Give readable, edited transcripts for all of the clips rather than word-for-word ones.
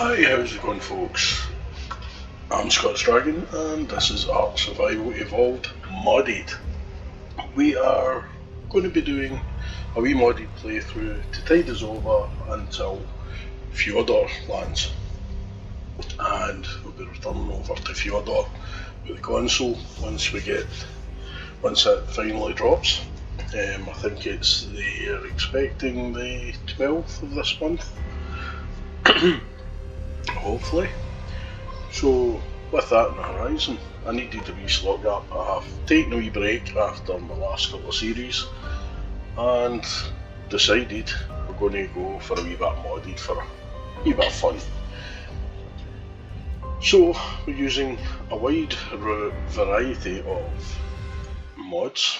Hi, how's it going, folks? I'm Scott's Dragon, and this is Ark Survival Evolved Modded. We are going to be doing a wee modded playthrough to tide us over until Fjordor lands. And we'll be returning over to Fjordor with the console once it finally drops. I think they're expecting the 12th of this month. Hopefully. So with that on the horizon, I needed a wee slot gap. I have taken a wee break after my last couple of series and decided we're going to go for a wee bit modded for a wee bit of fun. So we're using a wide variety of mods,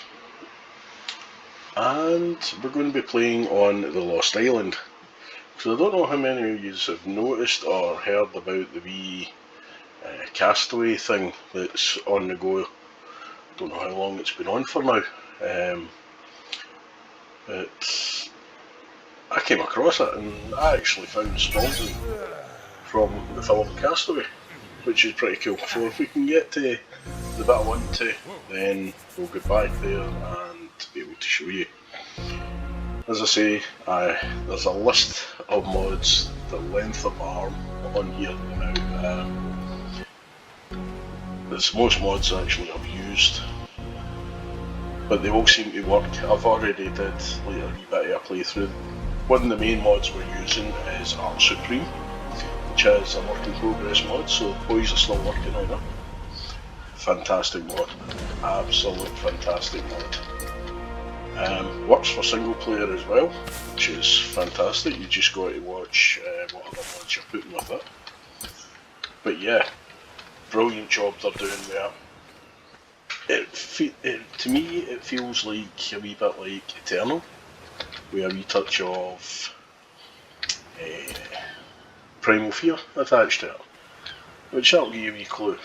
and we're going to be playing on the Lost Island. So I don't know how many of you have noticed or heard about the wee Castaway thing that's on the go. Don't know how long it's been on for now, but I came across it and I actually found Spalding from the film Castaway, which is pretty cool. So if we can get to the bit I want to, then we'll get back there and be able to show you. As I say, there's a list of mods the length of my arm on here now. There's most mods actually I've used, but they all seem to work. I've already did like a wee bit of a playthrough. One of the main mods we're using is Ark Supreme, which is a work in progress mod, so the boys are still working on it. Fantastic mod, absolute fantastic mod. Works for single player as well, which is fantastic. You just got to watch what other mods you're putting with it. But yeah, brilliant job they're doing there. To me, it feels like a wee bit like Eternal, with a wee touch of Primal Fear attached to it, which that'll give you a wee clue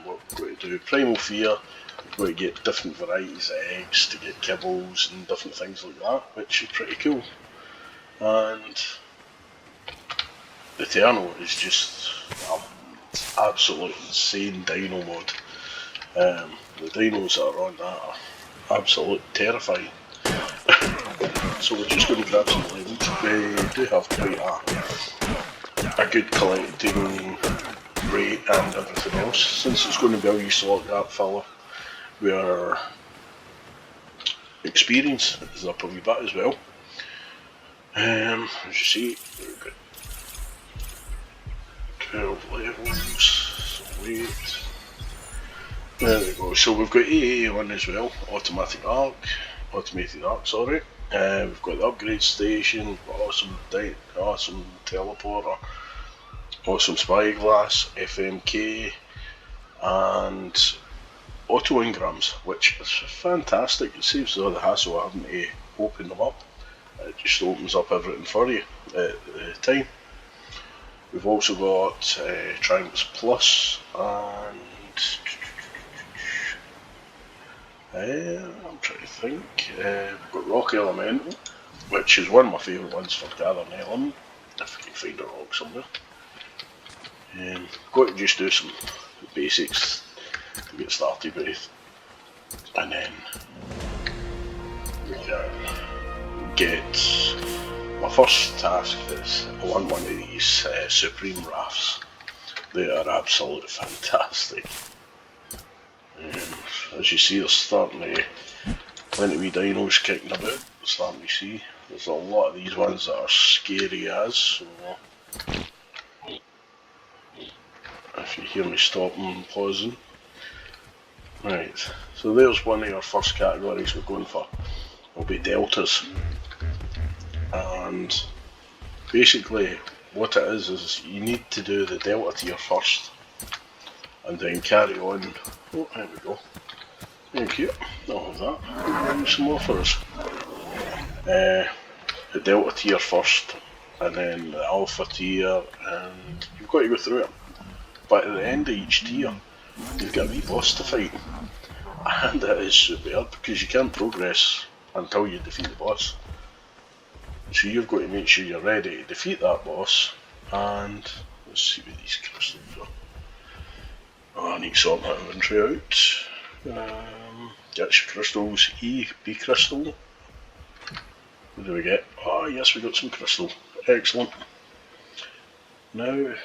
what we're going to do. Primal Fear, we're going to get different varieties of eggs to get kibbles and different things like that, which is pretty cool. And Eternal is just absolute insane dino mod. The dinos that are on that are absolute terrifying. So we're just going to grab some land. We do have quite a good collecting rate and everything else. Since it's going to be a wee slot gap filler, where experience is up a wee bit as well. As you see, we've got 12 levels, so wait. There we go. So we've got AA1 as well, automated arc, sorry. We've got the upgrade station, awesome teleporter, awesome spyglass, FMK, and auto engrams, which is fantastic. It saves all the hassle of having to open them up. It just opens up everything for you at the time. We've also got Triumphs Plus, and I'm trying to think. We've got Rock Elemental, which is one of my favourite ones for gathering element, if we can find a rock somewhere. Got to just do some basics to get started with, and then we can get my first task is I want one of these Supreme Rafts. They are absolutely fantastic. As you see, there's starting to plenty of wee dinos kicking about. Starting to see there's a lot of these ones that are scary as. So if you hear me stopping and pausing. Right, so there's one of our first categories we're going for. Will be deltas, and basically what it is you need to do the delta tier first, and then carry on. Oh, there we go. Thank you. I'll have that. Maybe some more for us. The delta tier first, and then the alpha tier, and you've got to go through it. But at the end of each tier, you've got a wee boss to fight, and it is superb because you can't progress until you defeat the boss. So you've got to make sure you're ready to defeat that boss And let's see what these crystals are. Oh, I need to sort my inventory out. Get your crystals. E, B crystal. What do we get? Oh yes, we got some crystal. Excellent. Now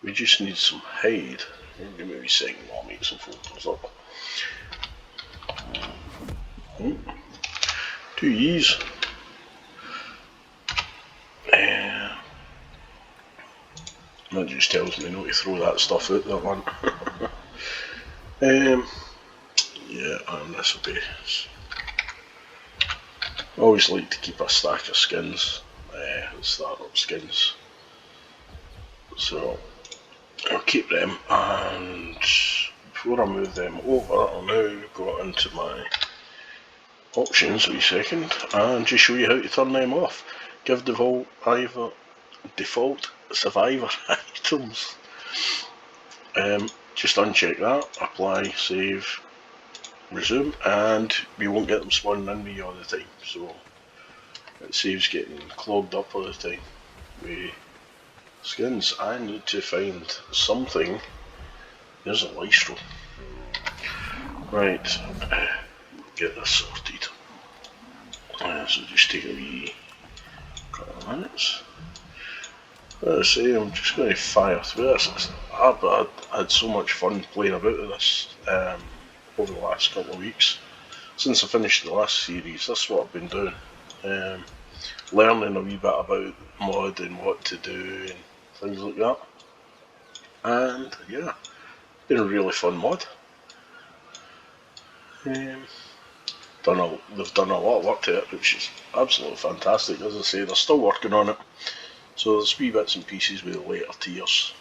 we just need some hide. Give me a second while I make some folders up. 2 E's. That just tells me not to throw that stuff out that one. Yeah, and this will be. I always like to keep a stack of skins, startup skins. So I'll keep them, and before I move them over, I'll now go into my options, wait a second, and just show you how to turn them off. Give default survivor items. Just uncheck that, apply, save, resume, and we won't get them spawning in me all the time. So it saves getting clogged up all the time with skins. I need to find something. There's a Lystro. Right, get this sorted. So just take a wee couple of minutes. Let's see, I'm just going to fire through this. I had so much fun playing about with this over the last couple of weeks. Since I finished the last series, this is what I've been doing. Learning a wee bit about mod and what to do and things like that. And yeah, been a really fun mod. They've done a lot of work to it, which is absolutely fantastic. As I say, they're still working on it. So there's wee bits and pieces with the later tiers.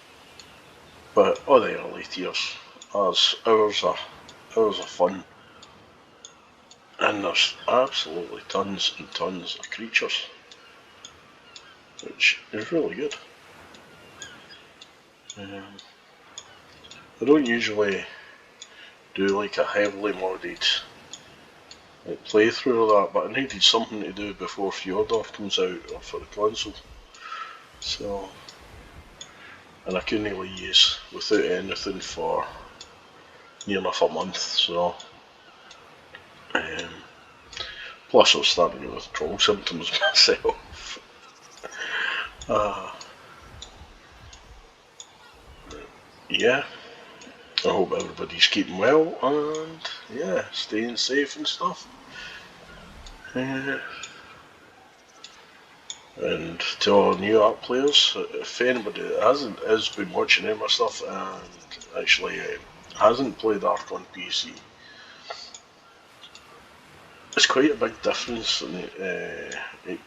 But all the early tiers, there's hours of fun. And there's absolutely tons and tons of creatures, which is really good. I don't usually do like a heavily modded playthrough of that, but I needed something to do before Fjordur comes out for the console. So, and I couldn't really use without anything for near enough a month, so plus I was starting to get withdrawal symptoms myself. Yeah, I hope everybody's keeping well and yeah, staying safe and stuff. And to all new art players, if anybody has been watching any of my stuff and actually hasn't played Ark on PC, it's quite a big difference in the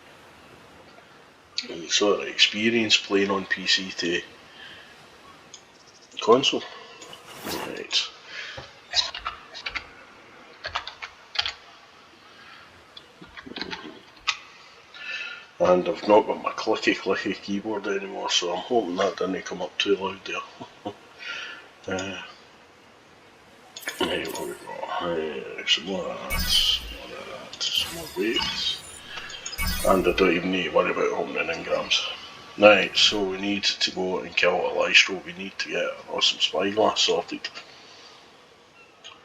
sort of experience playing on PC to console. Right. And I've not got my clicky keyboard anymore, so I'm hoping that didn't come up too loud there. Right, what we got? Some more of that, some more weights. And I don't even need to worry about opening engrams. Right, so we need to go and kill a Lystro. We need to get an awesome spyglass sorted.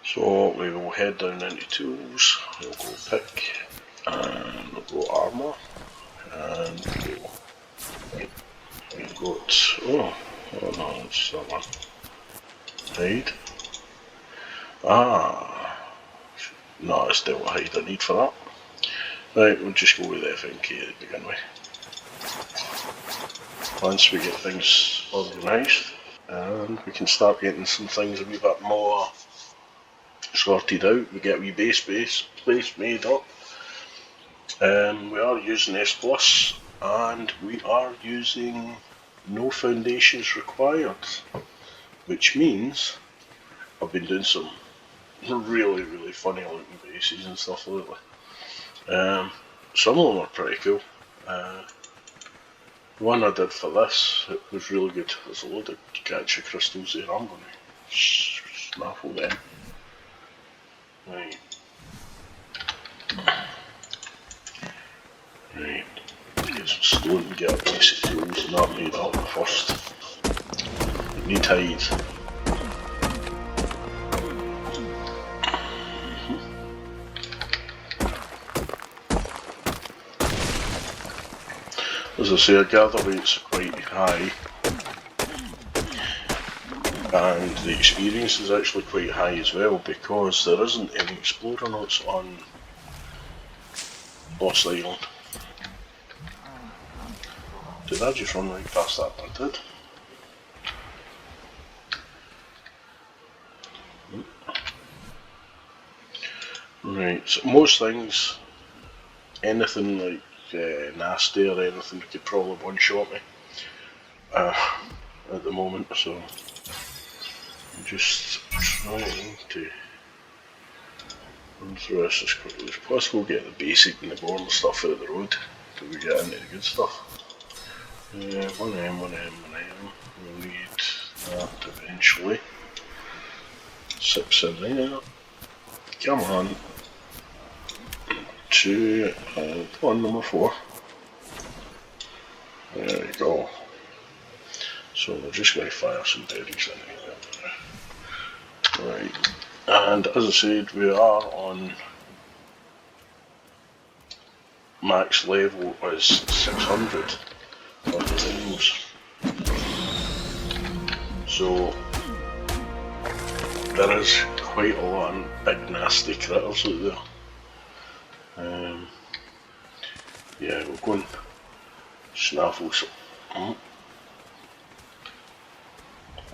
So we will head down into tools, we'll go pick, and we'll go armour, and we've got, oh no, it's that one, hide. No, it's still a hide I need for that. Right, we'll just go with FNK to begin with. Once we get things organised, and we can start getting some things a wee bit more sorted out. We get a wee base made up. We are using S+, and we are using no foundations required, which means I've been doing some really funny looking bases and stuff lately. Some of them are pretty cool. The one I did for this, it was really good. There's a load of gacha crystals there. I'm going to snaffle them. Right. Get some don't get a piece of tools and that made up first. You need hide. As I say, our gather rates are quite high, and the experience is actually quite high as well, because there isn't any explorer notes on Lost Island. Did I just run right past that? I did. Right, so most things, anything like nasty or anything could probably one-shot me at the moment, so I'm just trying to run through this as quickly as possible, get the basic and the boring stuff out of the road till we get into the good stuff. 1M, we'll need that eventually. 6 in there. Come on. 2 and on number 4. There we go. So we're just going to fire some berries in here. Right. And as I said, we are on max level is 600 of the things. So there is quite a lot of big nasty critters out there. Yeah, we'll go and snaffle some.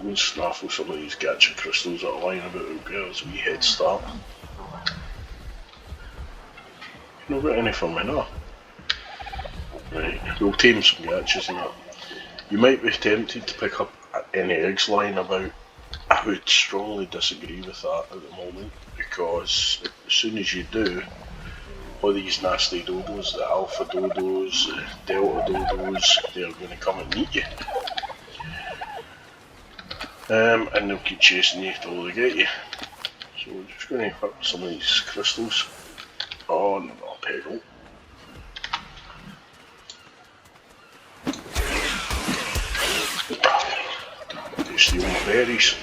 We'll snaffle some of these gacha crystals that are lying about out there as we head start. You not got any for me, no? Right, we'll tame some gachas and that. You might be tempted to pick up any eggs lying about. I would strongly disagree with that at the moment, because as soon as you do, all these nasty dodos, the alpha dodos, the delta dodos, they're going to come and eat you. And they'll keep chasing you till they get you. So we're just going to equip some of these crystals on our pedal. You steal my berries.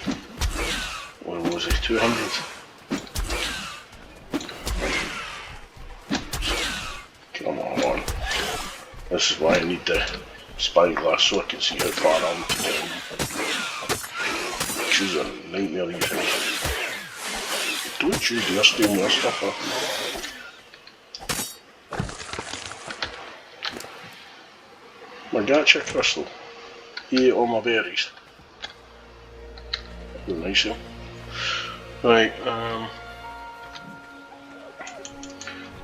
What was it, 200? Come on. This is why I need the spyglass so I can see how far I'm going. Which is a nightmare, these things. Don't you dare steal my stuff, My gacha crystal. He ate all my berries. That was nice of him. Right,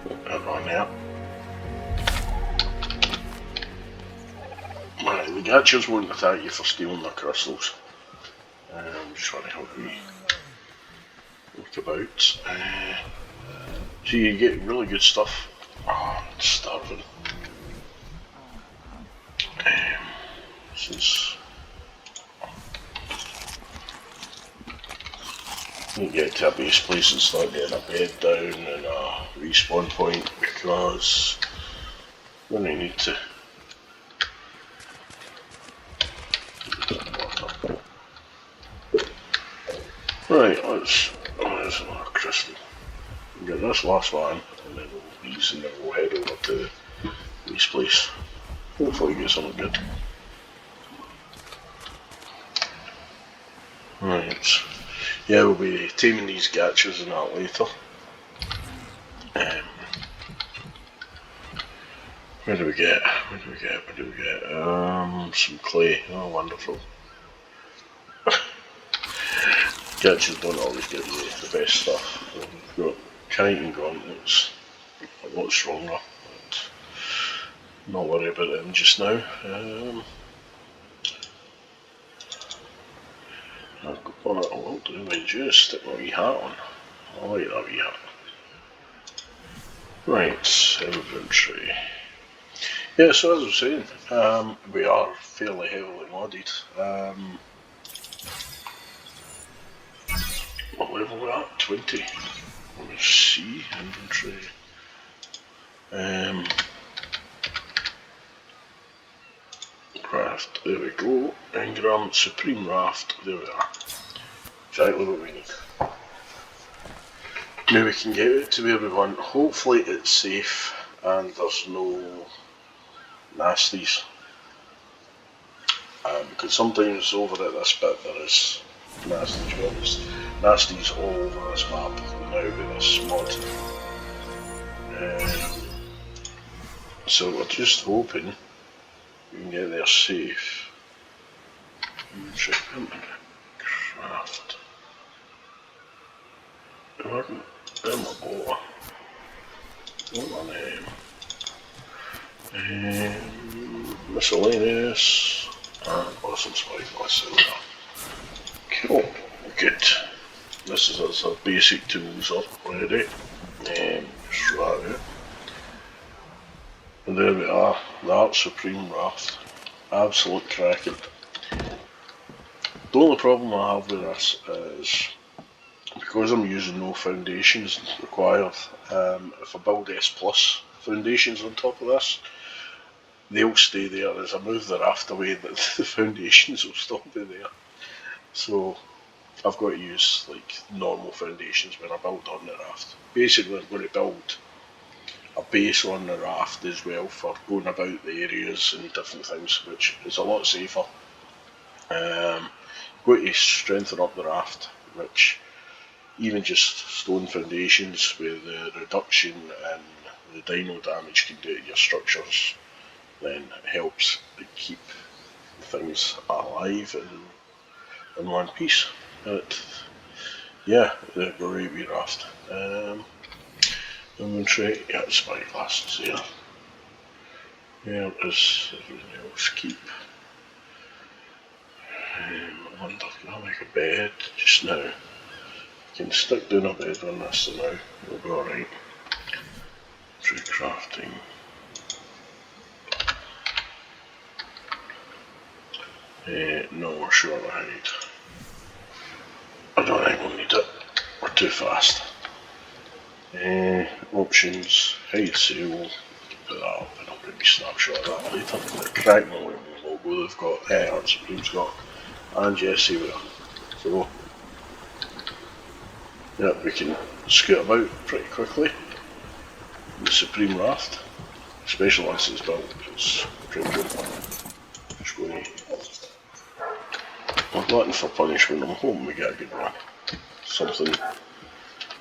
put that on there. Right, the gachas won't attack you for stealing their crystals. I'm just trying to help you look about. So you get really good stuff. Oh, I'm starving. Since you get to a base place and start getting a bed down and a respawn point, because when I need to. Right, let's another crystal. We'll get this last one, and then we'll use and then we'll head over to this place. Hopefully get something good. Right. Yeah, we'll be taming these gachas and that later. Where do we get? Some clay. Oh, wonderful. Gachas don't always give you the best stuff. We've got Chitin gauntlets, a lot stronger, but not worry about them just now. I've got one I will do, mind you, stick my wee hat on. I like that wee hat. Right, inventory. Yeah, so as I was saying, we are fairly heavily modded. What level we're at? 20. Let me see, inventory. raft, there we go. Engram Supreme Raft, there we are. Exactly what we need. Now we can get it to where we want. Hopefully it's safe and there's no nasties. Because sometimes over at this bit there is nasties. Well, there's nasties all over this map now with this mod. So we're just hoping we can get there safe. Craft. Where my boat? What my name? Miscellaneous and awesome spyglass. Cool. Good. This is our basic tools up already. Just right out. And there we are, the Ark Supreme Raft. Absolute cracking. The only problem I have with this is because I'm using no foundations required. If I build S Plus foundations on top of this, they'll stay there. As I move the raft away, the foundations will still be there. So I've got to use like normal foundations when I build on the raft. Basically, I'm going to build a base on the raft as well for going about the areas and different things, which is a lot safer. Going to strengthen up the raft, which even just stone foundations with the reduction in the dino damage can do to your structures, then helps to keep things alive in one piece. But yeah, the great wee raft. Inventory, yeah, spyglasses here. Yeah, there's everything else. Keep. I wonder, can I make a bed just now? I can stick down a bed on this so now we'll be alright. Tree crafting. No, we're short of hide. I don't think we'll need it. We're too fast. Options, hide sail, put that up and I'll maybe snapshot of that later. The Crackman logo they've got, Ark Supreme's got, and Jesse with it. So, yeah, we can scoot about pretty quickly. The Supreme Raft, especially once it's built, it's pretty good. Just going to, I'm glutton for punishment, I'm hoping we get a good one. Something,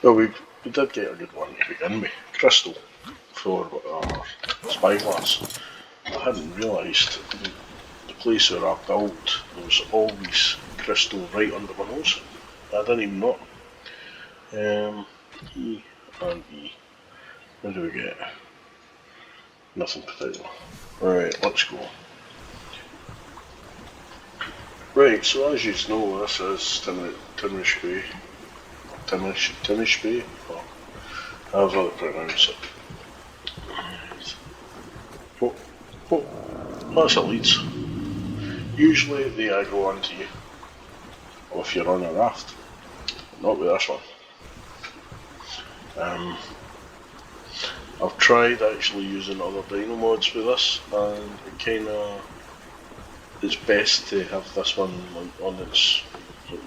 well we did get a good one to begin with, crystal for spyglass. I hadn't realised the place where I built there was always crystal right under my nose. I didn't even know. E and E. What do we get? Nothing particular. Right, let's go. Right, so as you know, this is Timish Bay. Timish Bay, or however they pronounce it. Oh, that's a Leeds. Usually they aggro onto you if you're on a raft. Not with this one. I've tried actually using other dino mods with this, and it's best to have this one on its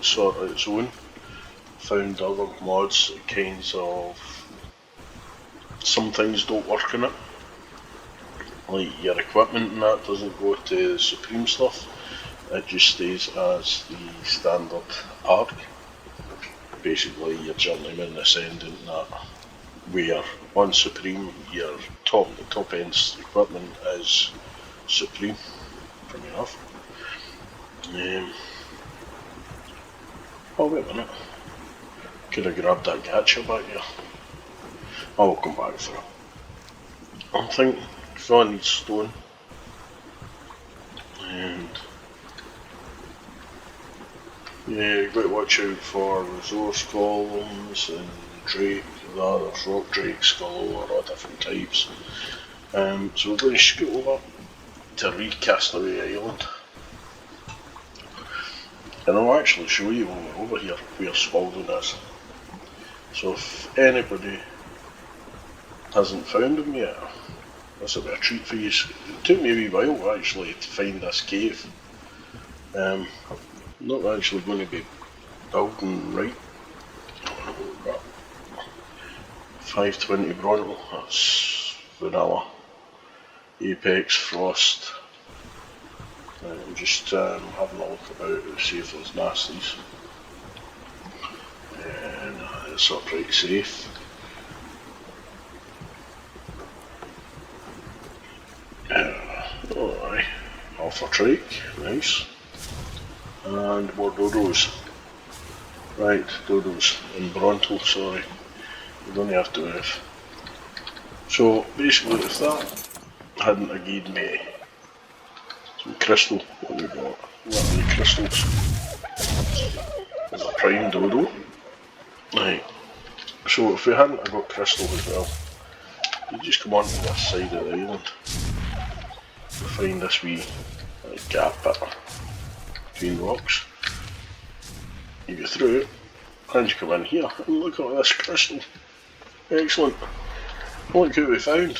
sort of its own. Found other mods that kinds of some things don't work in it. Like your equipment and that doesn't go to the Supreme stuff. It just stays as the standard Ark. Basically your journeyman ascendant and that. Where on Supreme your top end equipment is Supreme. Funny enough. Oh wait a minute. Could have grabbed that gacha back here. I will come back for it. I'm thinking if I need stone and yeah, you've got to watch out for resource columns and drake, there's rock drakes galore, all different types. So we're going to scoot over to Recastaway Island. And I'll actually show you when we're over here where Spaulding is. So if anybody hasn't found him yet, This will be a treat for you. It took me a wee while actually to find this cave. I'm not actually going to be building right. 520 Bronto, that's vanilla. Apex, Frost. I'm just having a look about to see if there's nasties. And it's all pretty safe. Alright, Alpha Trike, nice. And more dodos. Right, dodos in Bronto, sorry. You don't have to have. So basically if that hadn't have given me some crystal, what we got? What are the crystals? There's a prime dodo. Right. So if we hadn't have got crystal as well, you just come onto this side of the island. You'll find this wee gap bit between rocks. You go through it, and you come in here, and look at this crystal. Excellent. Look who we found.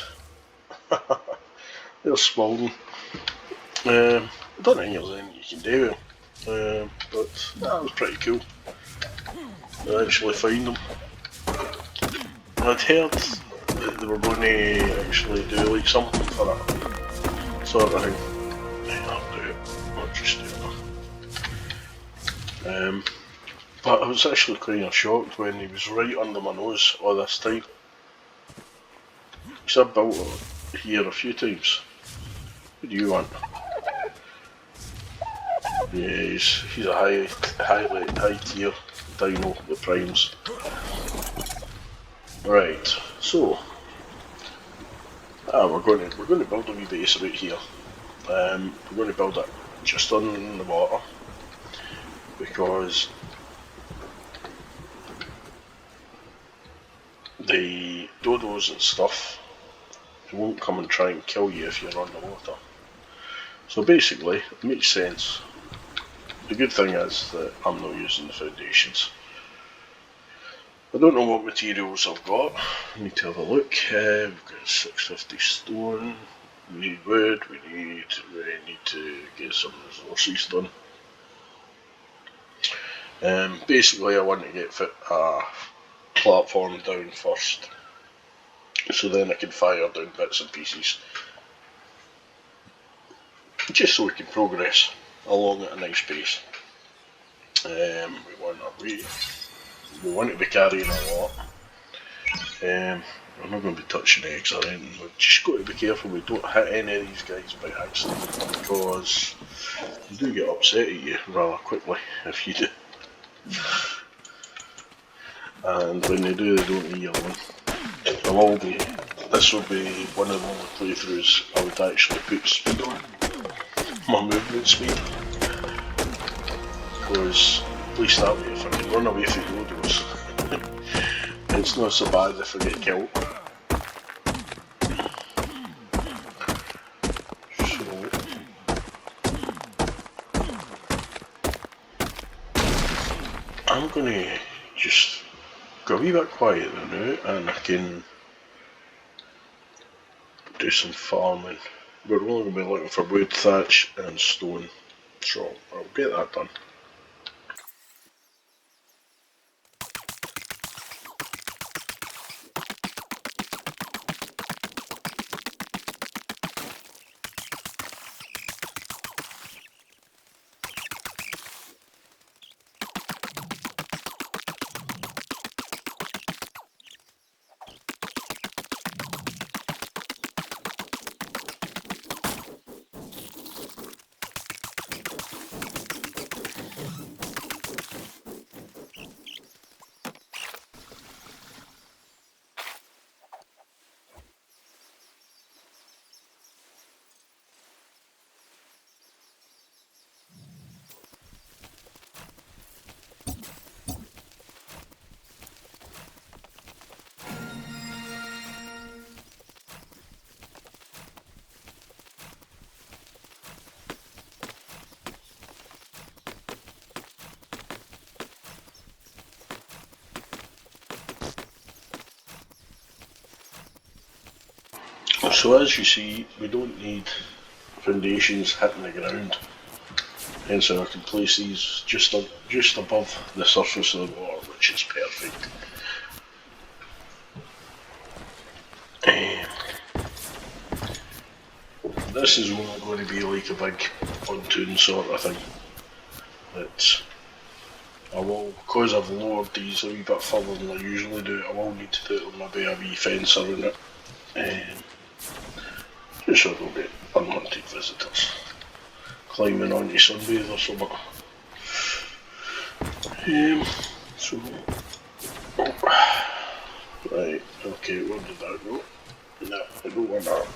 There's Spalding. I don't think there's anything you can do with him, but that was pretty cool. I actually find them. I'd heard that they were going to actually do like something for that sort of thing. I'll do it, not just do it. But I was actually kind of shocked when he was right under my nose all this time. Because I've built it here a few times. What do you want? Yeah, he's a high tier dino with primes. Right, so we're going to build a wee base right here. We're going to build it just on the water because the dodos and stuff, they won't come and try and kill you if you're on the water. So basically, it makes sense. The good thing is that I'm not using the foundations. I don't know what materials I've got. I need to have a look. We've got 650 stone. We need wood. We need to get some resources done. Basically, I want to get a platform down first, so then I can fire down bits and pieces, just so we can progress along at a nice pace. We want to be carrying a lot. We're not going to be touching eggs or anything. We've just got to be careful we don't hit any of these guys by accident, because they do get upset at you rather quickly if you do. And when they do, they don't leave you alone. This will be one of the only playthroughs I would actually put speed on. My movement speed. Because at least that way if I can run away from dodos, it's not so bad if I get killed. So I'm gonna just go a wee bit quieter now and I can do some farming. We're only going to be looking for wood, thatch and stone, so I'll get that done. So as you see, we don't need foundations hitting the ground, hence I can place these just above the surface of the water, which is perfect. This is only going to be like a big pontoon sort of thing. That I will, because I've lowered these a wee bit further than I usually do, I will need to put maybe a wee fence around it. Just so there'll be unwanted visitors climbing on your sunbathe or something. So, right, okay, where did that go? No, I don't want that.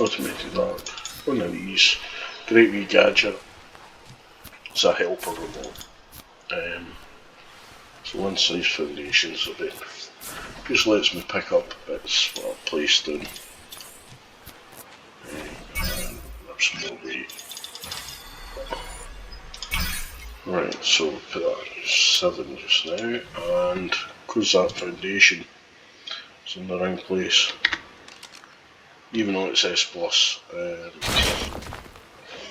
Automated arc, one of these, great wee gadget. It's a helper remote. So one size foundation, so it just lets me pick up bits what I've placed down. And that's more weight. Right, so we'll put that at 7 just now, and because that foundation is in the wrong place, even though it's S+,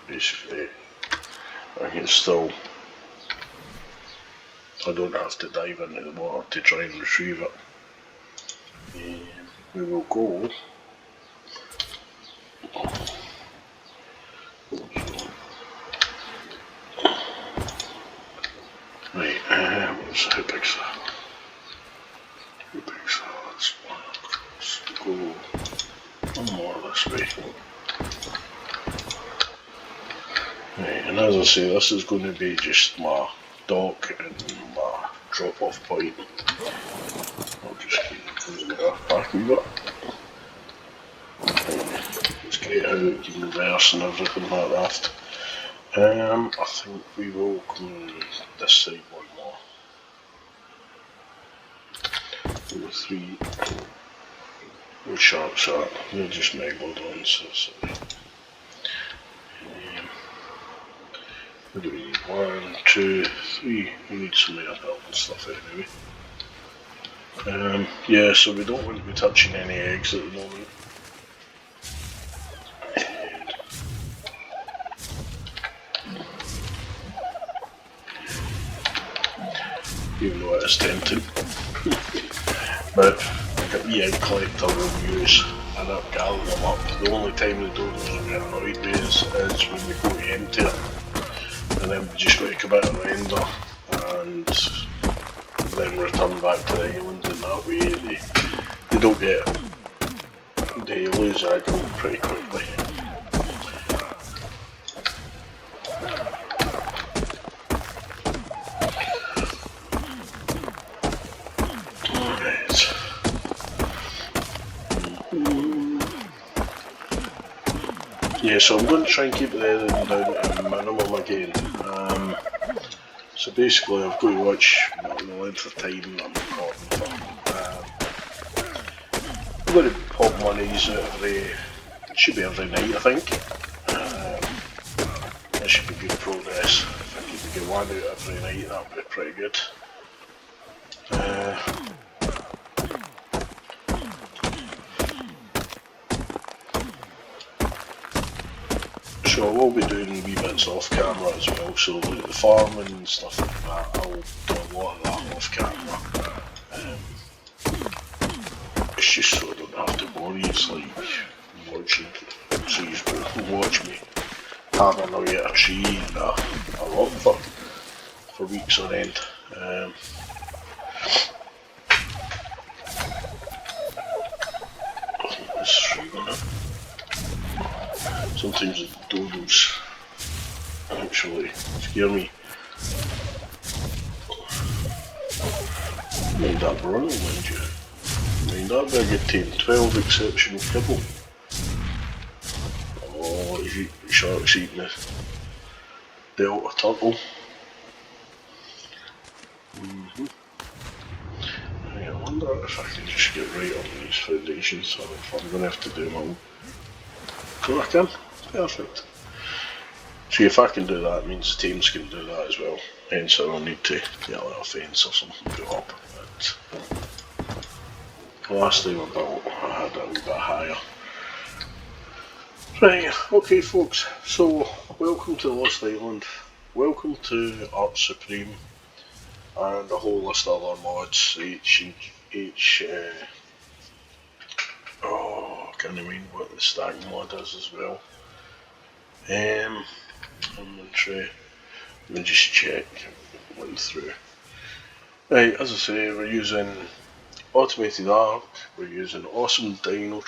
basically I can still, I don't have to dive into the water to try and retrieve it. We will go right, how big's that? How big's that? That's one across. Go one more this way. Right, and as I say, this is going to be just my dock and my drop-off point. I'll just keep moving it back a bit. It's great how it can reverse and everything like that. I think we will go this side one more. Number 3. What sharks are? They're just megalodons. So what do we need? 1, 2, 3. We need some more building stuff anyway. Yeah, so we don't want to be touching any eggs at the moment. Even though it is tempting. But like a wee egg collector we'll use and I'll gather them up. The only time they don't get annoyed with is when we go to empty it. And then we just got to come out of the render and then return back to the island, and that way they don't get, they lose aggro pretty quickly. Yeah, so I'm going to try and keep the editing down at a minimum again. So basically I've got to watch the length of time that I'm recording for. I'm going to pop one of these out it should be every night I think. That should be good progress. If I could get one out every night that would be pretty good. So I will be doing wee bits off camera as well, so like the farming and stuff like that, I'll do a lot of that off camera. It's just so I don't have to worry, it's like watching, so you watch me having away at a tree and a rock for weeks on end. I think this is right on it. Sometimes the dodos actually scare me. Mind that brunel, mind you. Mind that big a team, 12 exceptional kibble. Oh, shark's eating the delta turtle. I wonder if I can just get right on these foundations, or if I'm going to have to do my own. So I can. Perfect. So if I can do that, it means the teams can do that as well. Hence I don't need to get a little fence or something put up. But last time I built, I had it a wee bit higher. Right, okay folks, so welcome to Lost Island, welcome to Art Supreme, and a whole list of other mods, I can't remember what the stack mod is as well. Inventory, let me just check, went through. Right, as I say, we're using Automated Arc, we're using Awesome Dino,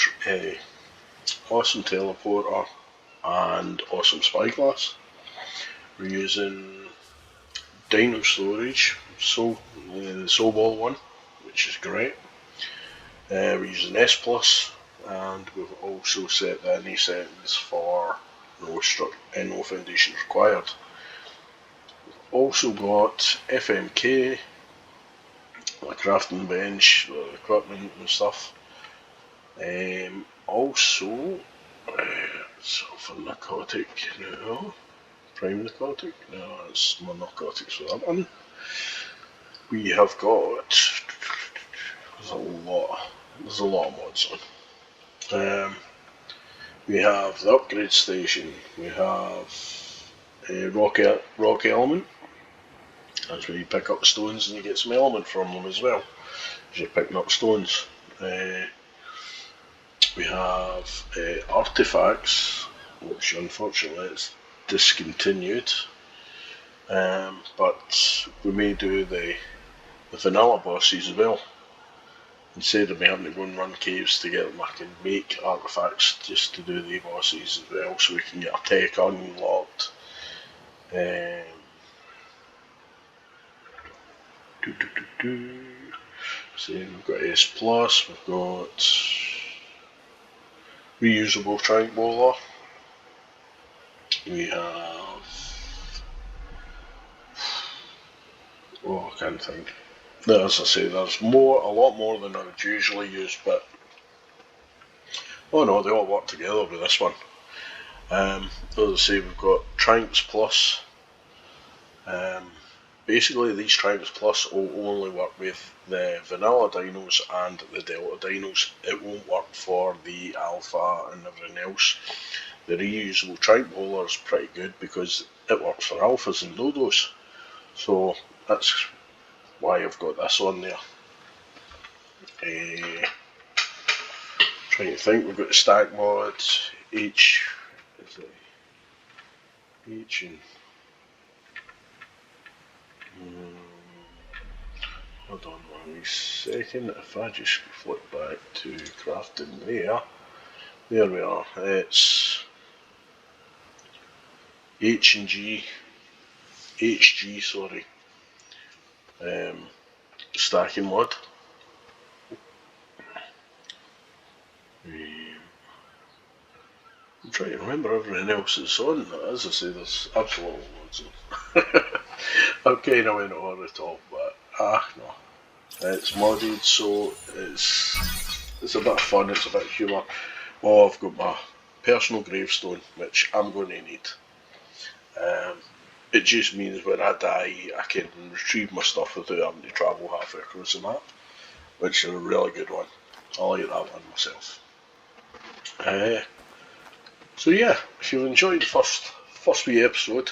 Awesome Teleporter, and Awesome Spyglass. We're using Dino Storage, the Soul Ball one, which is great. We're using S Plus, and we've also set the any settings for no foundations required. We've also got FMK, a crafting bench, equipment and stuff. Also, for narcotic, no. Prime narcotic, no, it's more narcotics for that one. We have got, there's a lot of mods on. We have the upgrade station, we have a rock element, that's where you pick up the stones and you get some element from them as well, as you're picking up stones. We have artifacts, which unfortunately is discontinued, but we may do the vanilla bosses as well. Instead of me having to go and run caves to get them, I can make artifacts just to do the bosses as well, so we can get our tech unlocked. So we've got S Plus, we've got reusable trank bowler. We have, I can't think. As I say, there's a lot more than I would usually use, but oh no, they all work together with this one. As I say, we've got Tranks Plus. Basically, these Tranks Plus will only work with the vanilla dinos and the delta dinos. It won't work for the alpha and everything else. The reusable trank bowler is pretty good because it works for alphas and dodos. So that's why I've got this on there. Trying to think, we've got the stack mod, H and hold on one second, if I just flip back to crafting there we are, it's HG, stacking mod. I'm trying to remember everything else that's on. As I say, there's absolutely loads of them. I kind of went over the top, but no. It's modded, so it's a bit of fun, it's a bit of humour. Oh, I've got my personal gravestone, which I'm going to need. It just means when I die, I can retrieve my stuff without having to travel halfway across the map, which is a really good one. I like that one myself. So yeah, if you've enjoyed the first wee episode,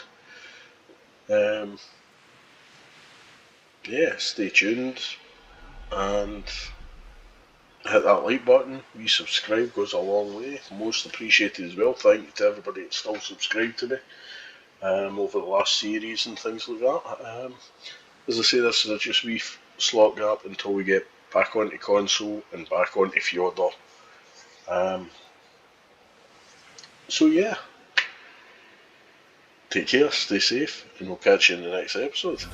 stay tuned and hit that like button. Resubscribe goes a long way, most appreciated as well. Thank you to everybody that's still subscribed to me over the last series and things like that. As I say, this is just a wee slot gap until we get back onto console and back onto Fjordur. So yeah, take care, stay safe, and we'll catch you in the next episode.